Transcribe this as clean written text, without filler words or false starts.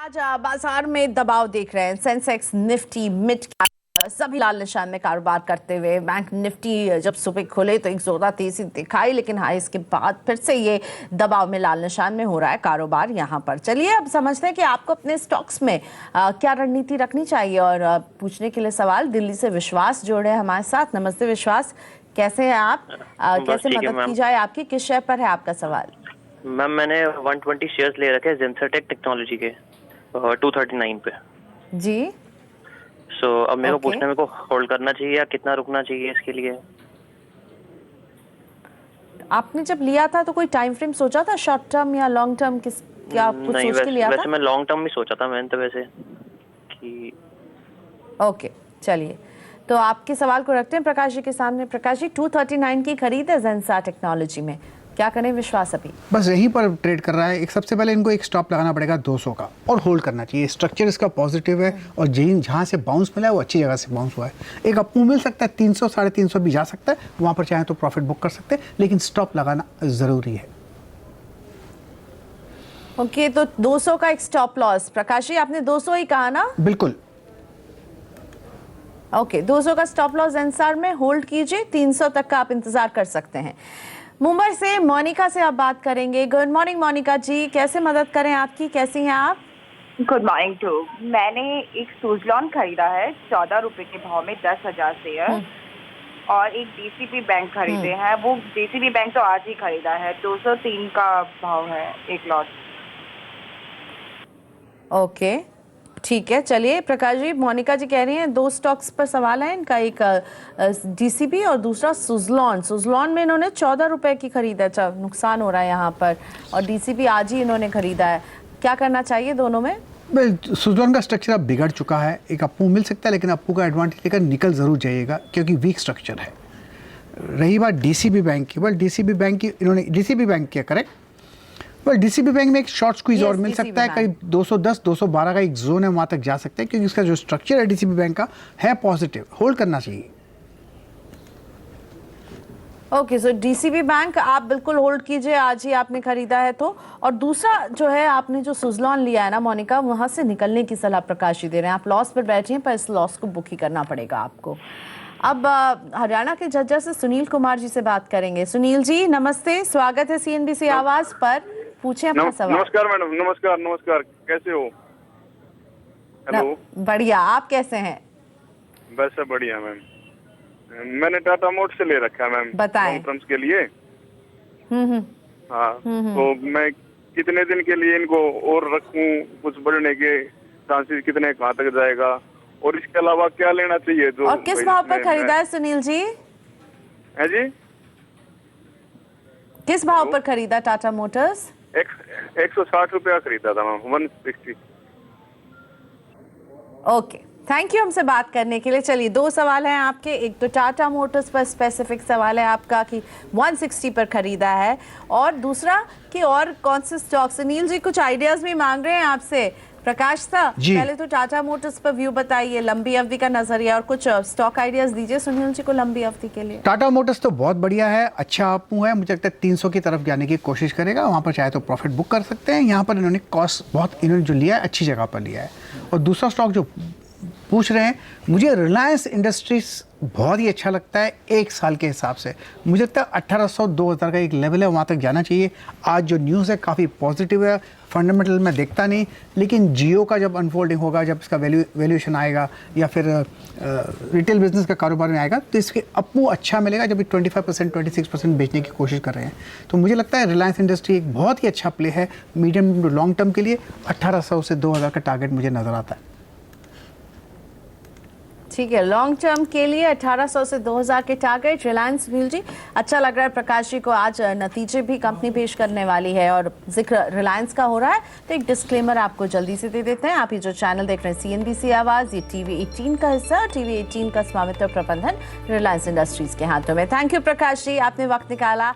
आज बाजार में दबाव देख रहे हैं। सेंसेक्स, निफ्टी, मिड सभी लाल निशान में कारोबार करते हुए। बैंक निफ्टी जब सुबह खुले तो एक जोरदार तेजी दिखाई, लेकिन हाई इसके बाद फिर से ये दबाव में लाल निशान में हो रहा है कारोबार यहाँ पर। चलिए अब समझते हैं कि आपको अपने स्टॉक्स में क्या रणनीति रखनी चाहिए। और पूछने के लिए सवाल दिल्ली से विश्वास जोड़े हैं हमारे साथ। नमस्ते विश्वास, कैसे हैं आप? कैसे मदद की जाए आपकी? किस शेयर पर है आपका सवाल? मैम मैंने 120 शेयर्स ले रखे हैं ज़ेंसरटेक टेक्नोलॉजी के 239 पे जी। अब मेरे को पूछना, मेरे को होल्ड करना चाहिए या कितना रुकना चाहिए इसके लिए? आपने जब लिया था तो कोई टाइम फ्रेम सोचा था, शॉर्ट टर्म या लॉन्ग टर्म? क्या आप कुछ सोच के लिया था? वैसे मैं लॉन्ग टर्म में सोचा था मैंने तो वैसे कि। ओके चलिए, तो आपके सवाल को रखते हैं प्रकाश जी के सामने। प्रकाश जी, 239 की खरीद है ज़ेंसा टेक्नोलॉजी में, क्या करें विश्वास? अभी बस यहीं पर ट्रेड कर रहा है। एक सबसे पहले इनको एक स्टॉप लगाना पड़ेगा 200 का और होल्ड करना चाहिए। स्ट्रक्चर इसका पॉजिटिव है और जहाँ से बाउंस मिला है वो अच्छी जगह से बाउंस हुआ है। एक अपू मिल सकता है 300 350 भी जा सकता है, वहाँ पर चाहे तो प्रॉफिट बुक कर सकते हैं, लेकिन स्टॉप लगाना ज़रूरी है। ओके, तो 200 का एक स्टॉप लॉस। प्रकाश जी आपने 200 ही कहा ना? बिल्कुल। ओके, 200 का स्टॉप लॉस ज़ेंसार में होल्ड कीजिए। 300 तक का आप इंतजार कर सकते हैं। मुंबई से मोनिका से आप बात करेंगे। गुड मॉर्निंग मोनिका जी, कैसे मदद करें आपकी? कैसी हैं आप? Good morning too. मैंने एक सुजलॉन खरीदा है 14 रुपए के भाव में 10,000 शेयर, और एक डीसीबी बैंक खरीदे हैं। वो डीसीबी बैंक तो आज ही खरीदा है, 203 का भाव है एक लॉट। ओके ठीक है, चलिए प्रकाश जी, मोनिका जी कह रही हैं 2 स्टॉक्स पर सवाल है इनका, एक डीसीबी और दूसरा सुजलॉन। सुजलॉन में इन्होंने 14 रुपए की खरीदा, अच्छा नुकसान हो रहा है यहाँ पर, और डीसीबी आज ही इन्होंने खरीदा है। क्या करना चाहिए दोनों में? सुजलॉन का स्ट्रक्चर अब बिगड़ चुका है। एक अपू मिल सकता है, लेकिन अपू का एडवांटेज लेकर निकल जरूर जाइएगा क्योंकि वीक स्ट्रक्चर है। रही बात डीसीबी बैंक की, डीसीबी बैंक की इन्होंने डीसीबी बैंक किया करेक्ट। डीसीबी बैंक में एक शॉर्ट स्क्वीज और मिल सकता है, करीब 210 212 का एक जोन है, वहां तक जा सकते हैं क्योंकि इसका जो स्ट्रक्चर है डीसीबी बैंक का है पॉजिटिव, होल्ड करना चाहिए। ओके, सो डीसीबी बैंक आप बिल्कुल होल्ड कीजिए, आज ही आपने खरीदा है तो। और दूसरा जो है, आपने जो सुजलॉन लिया है ना मोनिका, वहां से निकलने की सलाह प्रकाश जी दे रहे हैं। आप लॉस पर बैठे हैं, पर इस लॉस को बुक ही करना पड़ेगा आपको। अब हरियाणा के जज्जा से सुनील कुमार जी से बात करेंगे। सुनील जी नमस्ते, स्वागत है सीएनबीसी आवाज पर। पूछे अपना सवाल। नमस्कार मैडम। नमस्कार, कैसे हो? हेलो। बढ़िया, आप कैसे हैं? बस बढ़िया मैम। मैंने टाटा मोट से ले रखा है मैम, बताएं। लॉन्ग टर्म्स के लिए। हाँ, तो मैं कितने दिन के लिए इनको और रखूं? कुछ बढ़ने के चांसेस कितने, कहाँ तक जाएगा? और इसके अलावा क्या लेना चाहिए? जो और किस भाव पर खरीदा है सुनील जी? है जी, किस भाव पर खरीदा टाटा मोटर्स? 160 रुपया खरीदा था मैम, 160। ओके, थैंक यू हमसे बात करने के लिए। चलिए 2 सवाल हैं आपके। एक तो टाटा मोटर्स पर स्पेसिफिक सवाल है आपका कि 160 पर खरीदा है, और दूसरा कि और कौन से स्टॉक। सुनील जी कुछ आइडियाज भी मांग रहे हैं आपसे। प्रकाश साहब पहले तो टाटा मोटर्स पर व्यू बताइए, लंबी अवधि का नजरिया, और कुछ स्टॉक आइडियाज दीजिए सुनील जी को लंबी अवधि के लिए। टाटा मोटर्स तो बहुत बढ़िया है, अच्छा अपू है, मुझे लगता है 300 की तरफ जाने की कोशिश करेगा, वहाँ पर चाहे तो प्रॉफिट बुक कर सकते हैं। यहाँ पर इन्होंने कॉस्ट बहुत, इन्होंने जो लिया है अच्छी जगह पर लिया है। और दूसरा स्टॉक जो पूछ रहे हैं, मुझे रिलायंस इंडस्ट्रीज बहुत ही अच्छा लगता है एक साल के हिसाब से। मुझे लगता है 1800 2000 का एक लेवल है, वहाँ तक जाना चाहिए। आज जो न्यूज़ है काफ़ी पॉजिटिव है, फंडामेंटल में देखता नहीं, लेकिन जियो का जब अनफोल्डिंग होगा, जब इसका वैल्यूएशन आएगा या फिर रिटेल बिजनेस का कारोबार में आएगा, तो इसके अपू अच्छा मिलेगा। जब 25% 26% बेचने की कोशिश कर रहे हैं, तो मुझे लगता है रिलायंस इंडस्ट्री एक बहुत ही अच्छा प्ले है मीडियम टू लॉन्ग टर्म के लिए। 1800 से 2000 का टारगेट मुझे नज़र आता है। ठीक है, लॉन्ग टर्म के लिए 1800 से 2000 के टारगेट रिलायंस। सुनील जी अच्छा लग रहा है प्रकाश जी को, आज नतीजे भी कंपनी पेश करने वाली है और जिक्र रिलायंस का हो रहा है, तो एक डिस्क्लेमर आपको जल्दी से दे देते हैं। आप ये जो चैनल देख रहे हैं सीएनबीसी आवाज, ये टीवी 18 का हिस्सा, टीवी 18 का स्वामित्व प्रबंधन रिलायंस इंडस्ट्रीज के हाथों में। थैंक यू प्रकाश जी, आपने वक्त निकाला।